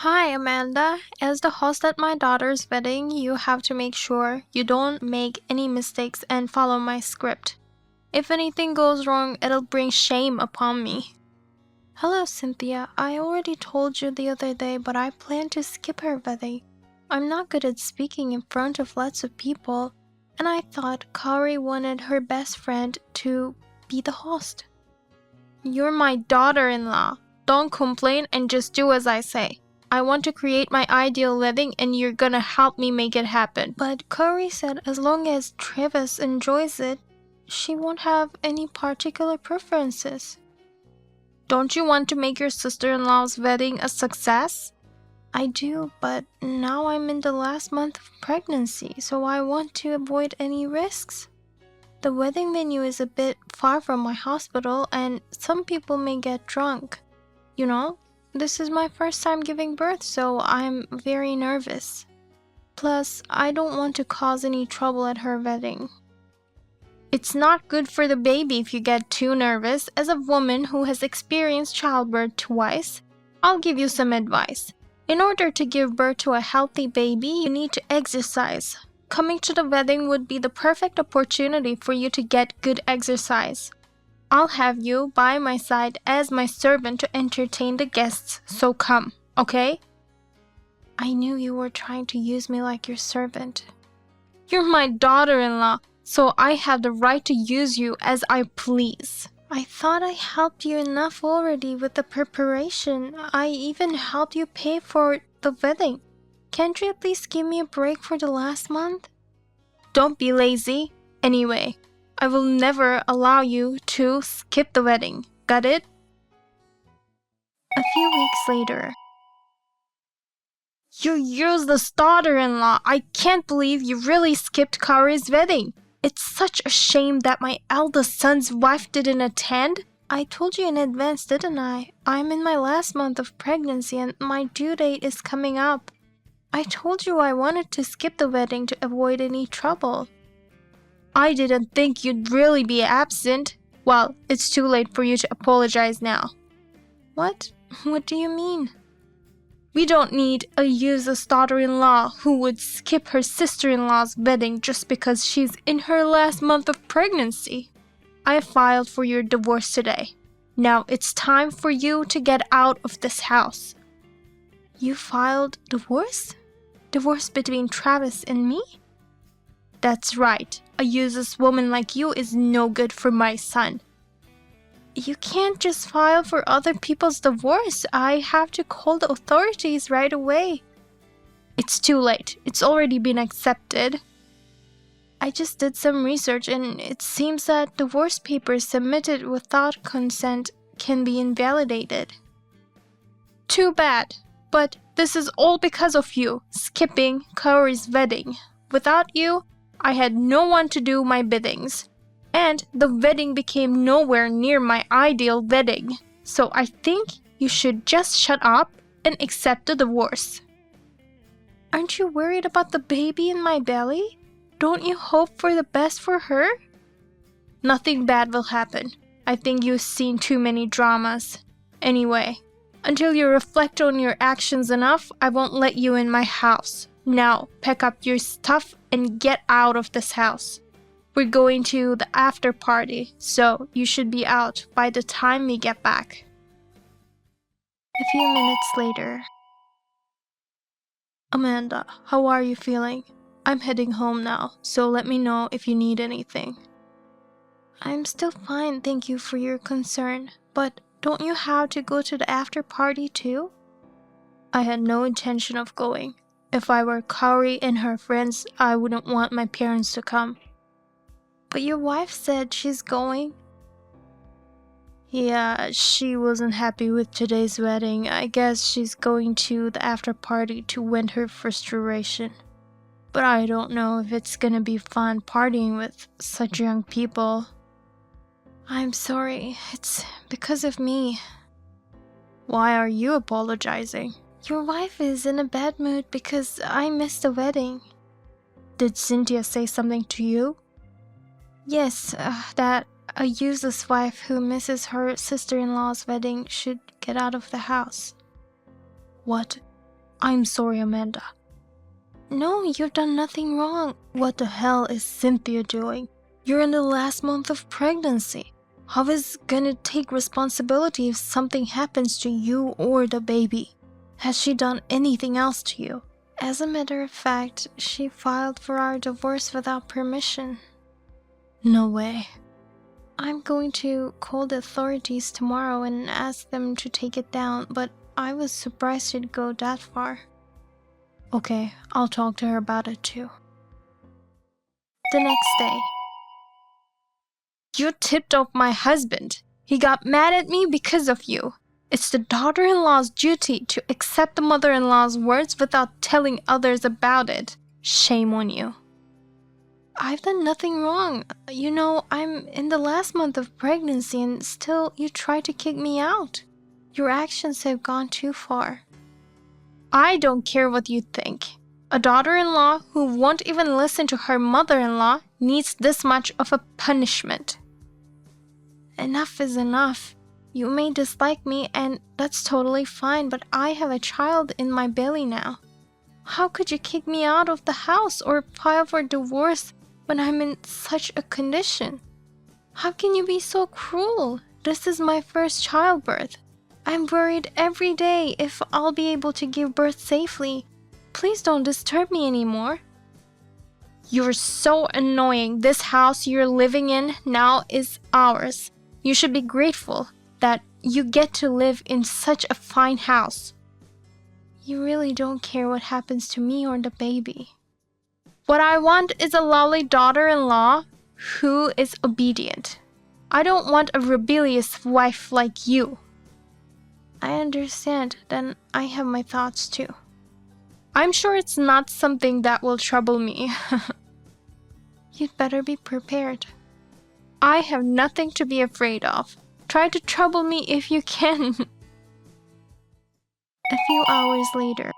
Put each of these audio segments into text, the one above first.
Hi, Amanda. As the host at my daughter's wedding, you have to make sure you don't make any mistakes and follow my script. If anything goes wrong, it'll bring shame upon me. Hello, Cynthia. I already told you the other day, but I plan to skip her wedding. I'm not good at speaking in front of lots of people, and I thought Kari wanted her best friend to be the host. You're my daughter-in-law. Don't complain and just do as I say. I want to create my ideal wedding and you're gonna help me make it happen. But Kari said as long as Travis enjoys it, she won't have any particular preferences. Don't you want to make your sister-in-law's wedding a success? I do, but now I'm in the last month of pregnancy, so I want to avoid any risks. The wedding venue is a bit far from my hospital and some people may get drunk. You know, this is my first time giving birth, so I'm very nervous. Plus, I don't want to cause any trouble at her wedding. It's not good for the baby if you get too nervous. As a woman who has experienced childbirth twice, I'll give you some advice. In order to give birth to a healthy baby, you need to exercise. Coming to the wedding would be the perfect opportunity for you to get good exercise. I'll have you by my side as my servant to entertain the guests, so come, okay? I knew you were trying to use me like your servant. You're my daughter-in-law, so I have the right to use you as I please. I thought I helped you enough already with the preparation. I even helped you pay for the wedding. Can't you at least give me a break for the last month? Don't be lazy. Anyway, I will never allow you to skip the wedding. Got it? A few weeks later. You useless daughter-in-law! I can't believe you really skipped Kari's wedding. It's such a shame that my eldest son's wife didn't attend. I told you in advance, didn't I? I'm in my last month of pregnancy and my due date is coming up. I told you I wanted to skip the wedding to avoid any trouble. I didn't think you'd really be absent. Well, it's too late for you to apologize now. What? What do you mean? We don't need a useless daughter-in-law who would skip her sister-in-law's wedding just because she's in her last month of pregnancy. I filed for your divorce today. Now it's time for you to get out of this house. You filed divorce? Divorce between Travis and me? That's right. A useless woman like you is no good for my son. You can't just file for other people's divorce. I have to call the authorities right away. It's too late. It's already been accepted. I just did some research and it seems that divorce papers submitted without consent can be invalidated. Too bad. But this is all because of you, skipping Kari's wedding. Without you, I had no one to do my biddings. And the wedding became nowhere near my ideal wedding. So I think you should just shut up and accept the divorce. Aren't you worried about the baby in my belly? Don't you hope for the best for her? Nothing bad will happen. I think you've seen too many dramas. Anyway, until you reflect on your actions enough, I won't let you in my house. Now, pack up your stuff and get out of this house. We're going to the after party, so you should be out by the time we get back. A few minutes later. Amanda, how are you feeling? I'm heading home now, so let me know if you need anything. I'm still fine, thank you for your concern, but don't you have to go to the after party too? I had no intention of going. If I were Kari and her friends, I wouldn't want my parents to come. But your wife said she's going. Yeah, she wasn't happy with today's wedding. I guess she's going to the after party to vent her frustration. But I don't know if it's gonna be fun partying with such young people. I'm sorry, it's because of me. Why are you apologizing? Your wife is in a bad mood because I missed the wedding. Did Cynthia say something to you? Yes, that a useless wife who misses her sister-in-law's wedding should get out of the house. What? I'm sorry, Amanda. No, you've done nothing wrong. What the hell is Cynthia doing? You're in the last month of pregnancy. How is gonna take responsibility if something happens to you or the baby? Has she done anything else to you? As a matter of fact, she filed for our divorce without permission. No way. I'm going to call the authorities tomorrow and ask them to take it down, but I was surprised she'd go that far. Okay, I'll talk to her about it too. The next day. You tipped off my husband. He got mad at me because of you. It's the daughter-in-law's duty to accept the mother-in-law's words without telling others about it. Shame on you. I've done nothing wrong. You know, I'm in the last month of pregnancy and still you try to kick me out. Your actions have gone too far. I don't care what you think. A daughter-in-law who won't even listen to her mother-in-law needs this much of a punishment. Enough is enough. You may dislike me and that's totally fine, but I have a child in my belly now. How could you kick me out of the house or file for divorce when I'm in such a condition? How can you be so cruel? This is my first childbirth. I'm worried every day if I'll be able to give birth safely. Please don't disturb me anymore. You're so annoying. This house you're living in now is ours. You should be grateful that you get to live in such a fine house. You really don't care what happens to me or the baby. What I want is a lovely daughter-in-law who is obedient. I don't want a rebellious wife like you. I understand, then I have my thoughts too. I'm sure it's not something that will trouble me. You'd better be prepared. I have nothing to be afraid of. Try to trouble me if you can. A few hours later.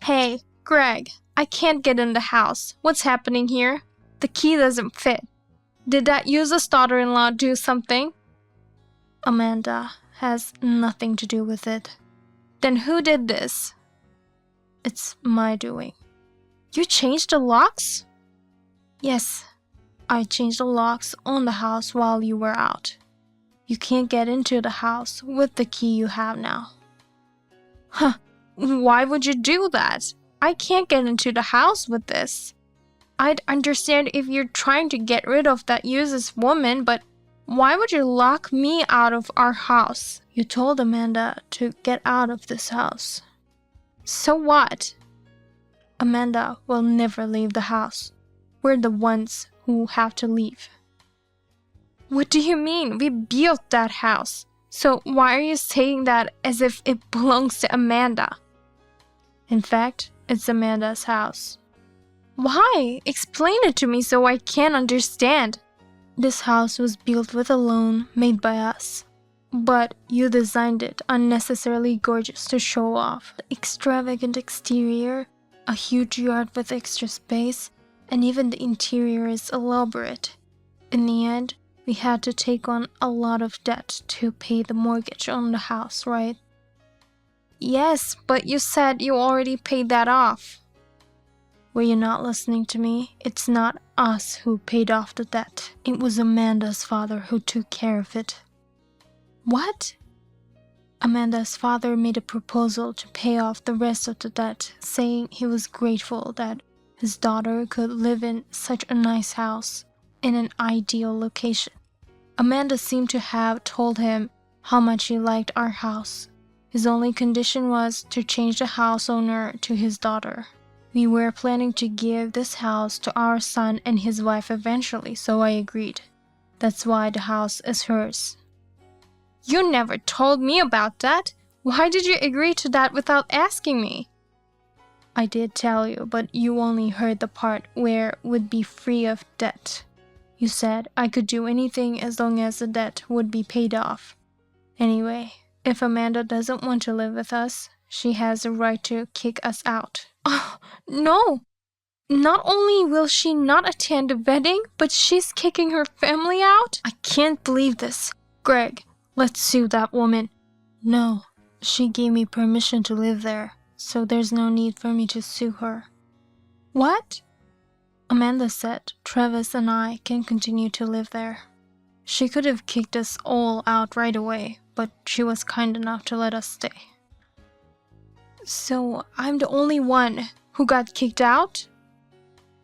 Hey, Greg, I can't get in the house. What's happening here? The key doesn't fit. Did that useless daughter-in-law do something? Amanda has nothing to do with it. Then who did this? It's my doing. You changed the locks? Yes, I changed the locks on the house while you were out. You can't get into the house with the key you have now. Huh, why would you do that? I can't get into the house with this. I'd understand if you're trying to get rid of that useless woman, but why would you lock me out of our house? You told Amanda to get out of this house. So what? Amanda will never leave the house. We're the ones who have to leave. What do you mean? We built that house. So why are you saying that as if it belongs to Amanda? In fact, it's Amanda's house. Why? Explain it to me so I can understand. This house was built with a loan made by us. But you designed it unnecessarily gorgeous to show off. The extravagant exterior, a huge yard with extra space, and even the interior is elaborate. In the end, we had to take on a lot of debt to pay the mortgage on the house, right? Yes, but you said you already paid that off. Were you not listening to me? It's not us who paid off the debt. It was Amanda's father who took care of it. What? Amanda's father made a proposal to pay off the rest of the debt, saying he was grateful that his daughter could live in such a nice house in an ideal location. Amanda seemed to have told him how much he liked our house. His only condition was to change the house owner to his daughter. We were planning to give this house to our son and his wife eventually, so I agreed. That's why the house is hers. You never told me about that. Why did you agree to that without asking me? I did tell you, but you only heard the part where it would be free of debt. You said I could do anything as long as the debt would be paid off. Anyway, if Amanda doesn't want to live with us, she has the right to kick us out. Oh, no! Not only will she not attend the wedding, but she's kicking her family out? I can't believe this. Greg, let's sue that woman. No, She gave me permission to live there, so there's no need for me to sue her. What? Amanda said Travis and I can continue to live there. She could have kicked us all out right away, but she was kind enough to let us stay. So I'm the only one who got kicked out?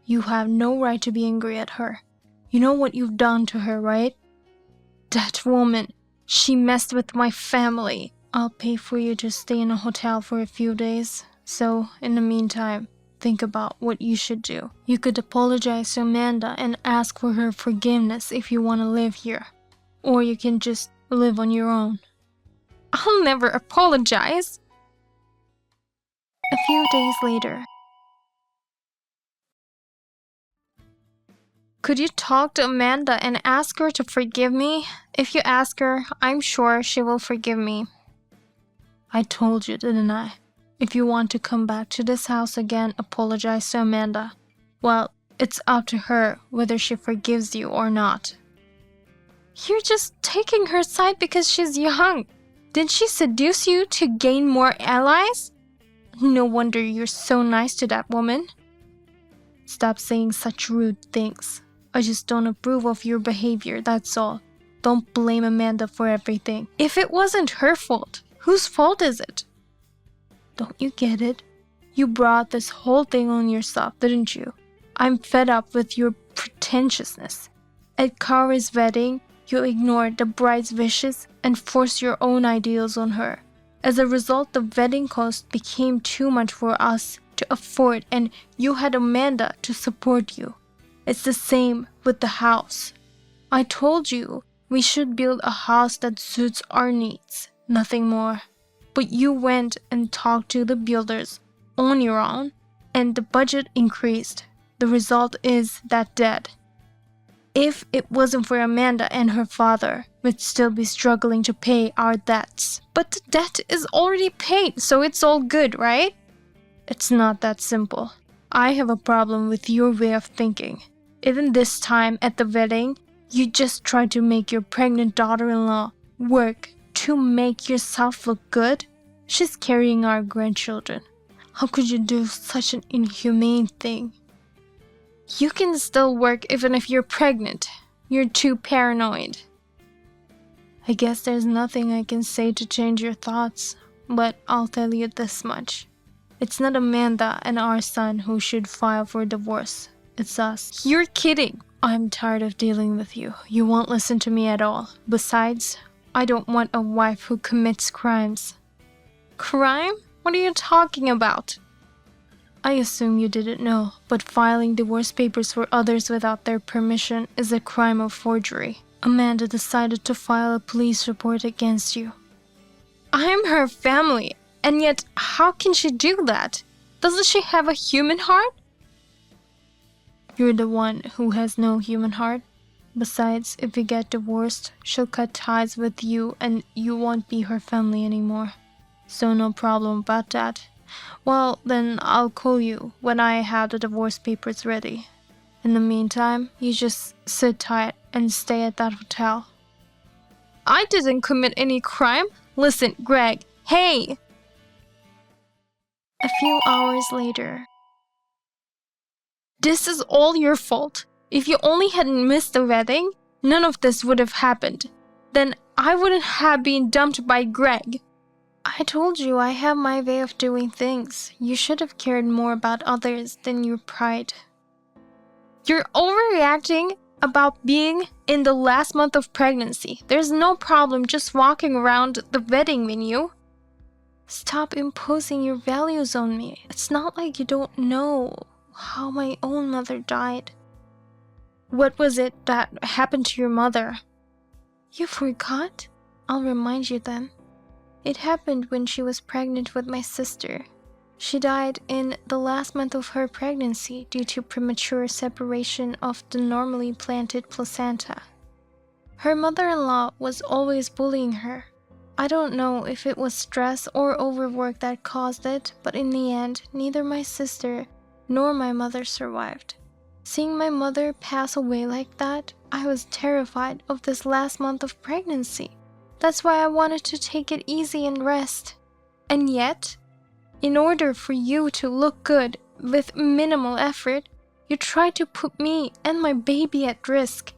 You have no right to be angry at her. You know what you've done to her, right? That woman, she messed with my family. I'll pay for you to stay in a hotel for a few days. So, in the meantime, think about what you should do. You could apologize to Amanda and ask for her forgiveness if you want to live here. Or you can just live on your own. I'll never apologize. A few days later. Could you talk to Amanda and ask her to forgive me? If you ask her, I'm sure she will forgive me. I told you, didn't I? If you want to come back to this house again, apologize to Amanda. Well, it's up to her whether she forgives you or not. You're just taking her side because she's young. Did she seduce you to gain more allies? No wonder you're so nice to that woman. Stop saying such rude things. I just don't approve of your behavior, that's all. Don't blame Amanda for everything. If it wasn't her fault, whose fault is it? Don't you get it? You brought this whole thing on yourself, didn't you? I'm fed up with your pretentiousness. At Kara's wedding, you ignored the bride's wishes and forced your own ideals on her. As a result, the wedding cost became too much for us to afford, and you had Amanda to support you. It's the same with the house. I told you we should build a house that suits our needs, nothing more. But you went and talked to the builders on your own, and the budget increased. The result is that debt. If it wasn't for Amanda and her father, we'd still be struggling to pay our debts. But the debt is already paid, so it's all good, right? It's not that simple. I have a problem with your way of thinking. Even this time at the wedding, you just tried to make your pregnant daughter-in-law work to make yourself look good. She's carrying our grandchildren. How could you do such an inhumane thing? You can still work even if you're pregnant. You're too paranoid. I guess there's nothing I can say to change your thoughts, but I'll tell you this much. It's not Amanda and our son who should file for divorce. It's us. You're kidding. I'm tired of dealing with you. You won't listen to me at all. Besides, I don't want a wife who commits crimes. Crime? What are you talking about? I assume you didn't know, but filing divorce papers for others without their permission is a crime of forgery. Amanda decided to file a police report against you. I'm her family, and yet how can she do that? Doesn't she have a human heart? You're the one who has no human heart. Besides, if you get divorced, she'll cut ties with you and you won't be her family anymore. So no problem about that. Well, then I'll call you when I have the divorce papers ready. In the meantime, you just sit tight and stay at that hotel. I didn't commit any crime. Listen, Greg, hey! A few hours later. This is all your fault. If you only hadn't missed the wedding, none of this would have happened. Then I wouldn't have been dumped by Greg. I told you I have my way of doing things. You should have cared more about others than your pride. You're overreacting about being in the last month of pregnancy. There's no problem just walking around the wedding venue. Stop imposing your values on me. It's not like you don't know how my own mother died. What was it that happened to your mother? You forgot? I'll remind you then. It happened when she was pregnant with my sister. She died in the last month of her pregnancy due to premature separation of the normally planted placenta. Her mother-in-law was always bullying her. I don't know if it was stress or overwork that caused it, but in the end, neither my sister nor my mother survived. Seeing my mother pass away like that, I was terrified of this last month of pregnancy. That's why I wanted to take it easy and rest. And yet, in order for you to look good with minimal effort, you try to put me and my baby at risk.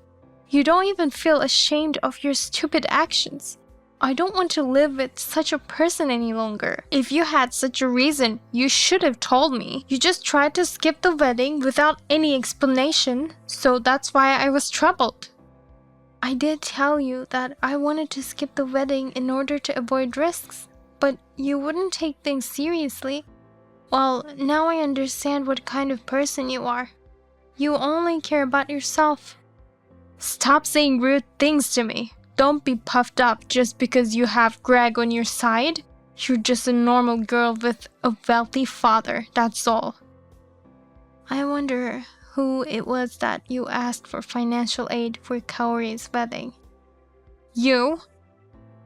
You don't even feel ashamed of your stupid actions. I don't want to live with such a person any longer. If you had such a reason, you should have told me. You just tried to skip the wedding without any explanation, so that's why I was troubled. I did tell you that I wanted to skip the wedding in order to avoid risks, but you wouldn't take things seriously. Well, now I understand what kind of person you are. You only care about yourself. Stop saying rude things to me. Don't be puffed up just because you have Greg on your side. You're just a normal girl with a wealthy father, that's all. I wonder who it was that you asked for financial aid for Kaori's wedding. You?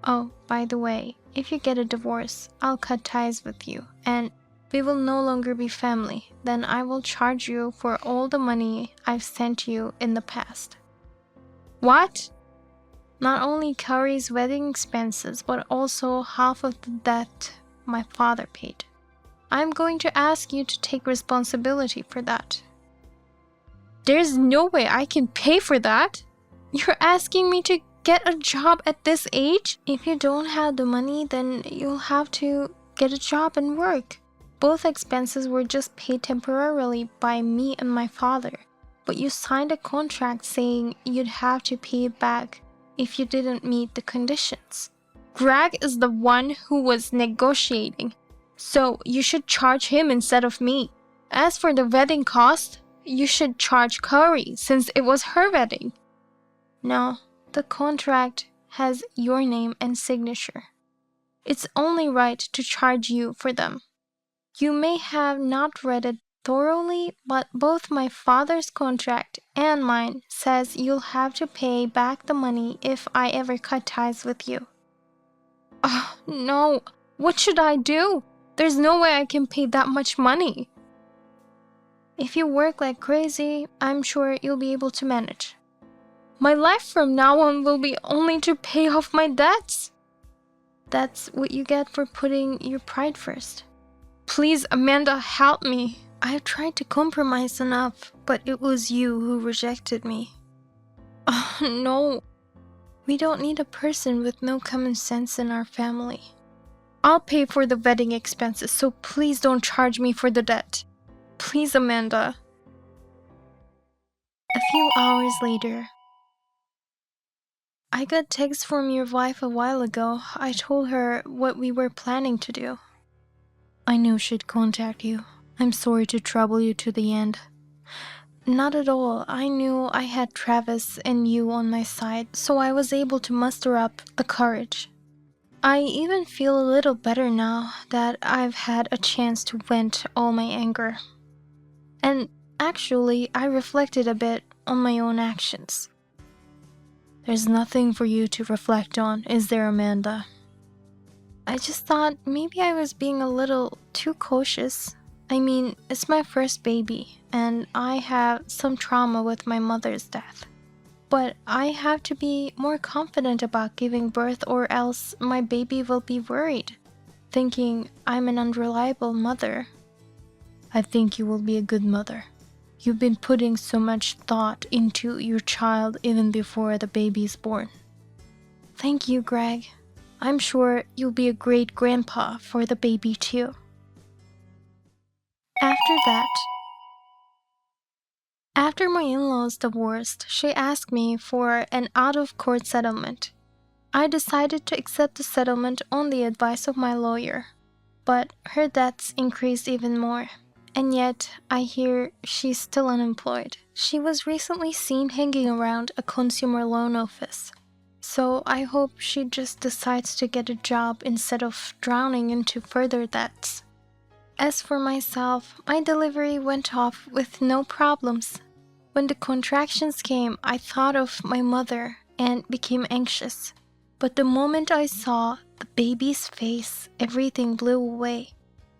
Oh, by the way, if you get a divorce, I'll cut ties with you, and we will no longer be family. Then I will charge you for all the money I've sent you in the past. What? Not only Kaori's wedding expenses, but also half of the debt my father paid. I'm going to ask you to take responsibility for that. There's no way I can pay for that. You're asking me to get a job at this age? If you don't have the money, then you'll have to get a job and work. Both expenses were just paid temporarily by me and my father. But you signed a contract saying you'd have to pay it back if you didn't meet the conditions. Greg is the one who was negotiating, so you should charge him instead of me. As for the wedding cost, you should charge Kaori since it was her wedding. No, the contract has your name and signature. It's only right to charge you for them. You may have not read it thoroughly, but both my father's contract and mine says you'll have to pay back the money if I ever cut ties with you. Oh, no. What should I do? There's no way I can pay that much money. If you work like crazy, I'm sure you'll be able to manage. My life from now on will be only to pay off my debts. That's what you get for putting your pride first. Please, Amanda, help me. I've tried to compromise enough, but it was you who rejected me. Oh, no. We don't need a person with no common sense in our family. I'll pay for the wedding expenses, so please don't charge me for the debt. Please, Amanda. A few hours later. I got text from your wife a while ago. I told her what we were planning to do. I knew she'd contact you. I'm sorry to trouble you to the end. Not at all. I knew I had Travis and you on my side, so I was able to muster up the courage. I even feel a little better now that I've had a chance to vent all my anger. And actually, I reflected a bit on my own actions. There's nothing for you to reflect on, is there, Amanda? I just thought maybe I was being a little too cautious. I mean, it's my first baby, and I have some trauma with my mother's death. But I have to be more confident about giving birth, or else my baby will be worried, thinking I'm an unreliable mother. I think you will be a good mother. You've been putting so much thought into your child even before the baby is born. Thank you, Greg. I'm sure you'll be a great grandpa for the baby too. After my in-laws divorced, she asked me for an out-of-court settlement. I decided to accept the settlement on the advice of my lawyer, but her debts increased even more. And yet, I hear she's still unemployed. She was recently seen hanging around a consumer loan office. So I hope she just decides to get a job instead of drowning into further debts. As for myself, my delivery went off with no problems. When the contractions came, I thought of my mother and became anxious. But the moment I saw the baby's face, everything blew away.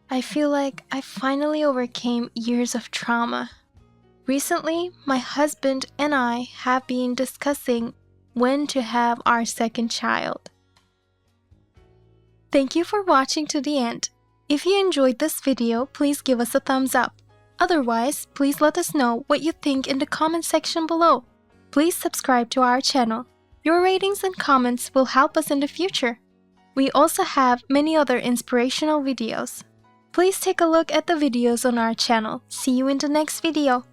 I feel like I finally overcame years of trauma. Recently, my husband and I have been discussing when to have our second child. Thank you for watching to the end. If you enjoyed this video, please give us a thumbs up. Otherwise, please let us know what you think in the comment section below. Please subscribe to our channel. Your ratings and comments will help us in the future. We also have many other inspirational videos. Please take a look at the videos on our channel. See you in the next video.